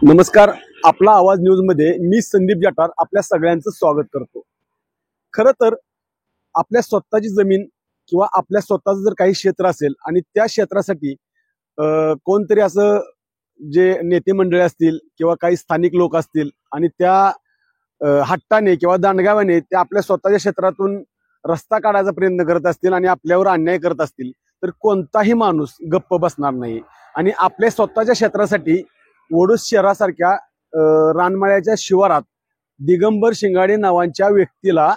नमस्कार. आपला आवाज न्यूज मध्ये मी संदीप जाटार आपल्या सगळ्यांचं स्वागत करतो. खरं तर आपल्या स्वतःची जमीन किंवा आपल्या स्वतःचं जर काही क्षेत्र असेल आणि त्या क्षेत्रासाठी कोणतरी असं जे नेते मंडळी असतील किंवा काही स्थानिक लोक असतील आणि त्या हट्टाने किंवा दांडगाव्याने ते आपल्या स्वतःच्या क्षेत्रातून रस्ता काढायचा प्रयत्न करत असतील आणि आपल्यावर अन्याय करत असतील तर कोणताही माणूस गप्प बसणार नाही. आणि आपल्या स्वतःच्या क्षेत्रासाठी वडूज शहरासारख्या रानमाळ्याच्या शिवारात दिगंबर शिंगाडे नावांच्या व्यक्तीला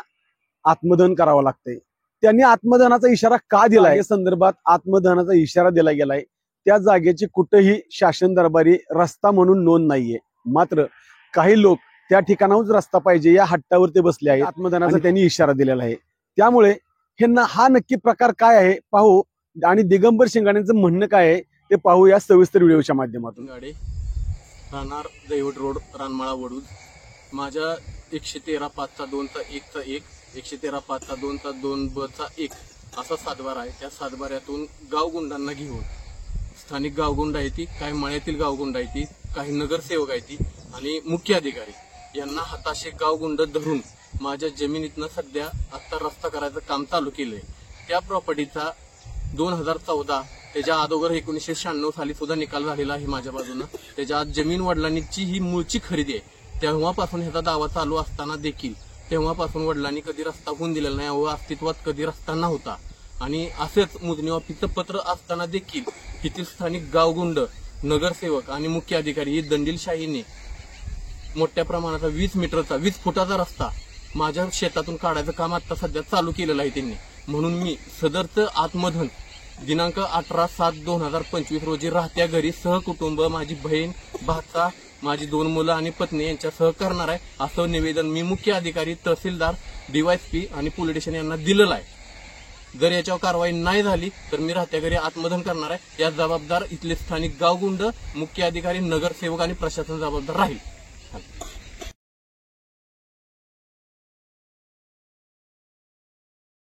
आत्मदहन करावं लागतंय. त्यांनी आत्मदहनाचा इशारा का दिलाय या संदर्भात आत्मदहनाचा इशारा दिला गेलाय. त्या जागेची कुठेही शासन दरबारी रस्ता म्हणून नोंद नाहीये. मात्र काही लोक त्या ठिकाणाहून रस्ता पाहिजे या हट्टावर ते बसले आहेत. आत्मदहनाचा त्यांनी इशारा दिलेला आहे. त्यामुळे हा नक्की प्रकार काय आहे पाहू आणि दिगंबर शिंगाडेंचं म्हणणं काय आहे ते पाहू या सविस्तर व्हिडिओच्या माध्यमातून. राहणार दैवट रोड, रानमाळा, वडूज. माझ्या 113/5/2/1 113/5/2/2B असा सातबारा आहे. त्या सातबाऱ्यातून गावगुंडांना घेऊन स्थानिक गावगुंड आहे ती, काही मळ्यातील गावगुंड आहे ती, काही नगरसेवक आहे ती आणि मुख्य अधिकारी यांना हाताशी गावगुंड धरून माझ्या जमिनीतनं सध्या आता रस्ता करायचं काम चालू केलंय. त्या प्रॉपर्टीचा 2014 त्याच्या अगोदर 1996 साली सुद्धा निकाल झालेला आहे माझ्या बाजूनं. त्याच्या आज जमीन वडिलांची ही मूळची खरेदी आहे. तेव्हापासून ह्याचा दावा चालू असताना देखील तेव्हापासून वडिलांनी कधी रस्ता होऊन दिलेला नाही व अस्तित्वात कधी रस्ता नव्हता. आणि असेच मोजणी ऑफिसचं पत्र असताना देखील येथील स्थानिक गावगुंड, नगरसेवक आणि मुख्य अधिकारी ही दंडीलशाहीने मोठ्या प्रमाणाचा 20 फुटाचा रस्ता माझ्या शेतातून काढायचं काम आता सध्या चालू केलेलं आहे त्यांनी. म्हणून मी सदरचं आत्मदहन दिनांक 18/7/2025 रोजी राहत्या घरी सहकुटुंब, माझी बहीण, भाचा, माझी 2 मुलं आणि पत्नी यांच्यासह करणार आहे. असं निवेदन मी मुख्य अधिकारी, तहसीलदार, DYSP आणि पोलीस स्टेशन यांना दिलेलं आहे. जर याच्यावर कारवाई नाही झाली तर मी राहत्या घरी आत्मदहन करणार आहे. या जबाबदार इथले स्थानिक गावगुंड, मुख्य अधिकारी, नगरसेवक आणि प्रशासन जबाबदार राहील.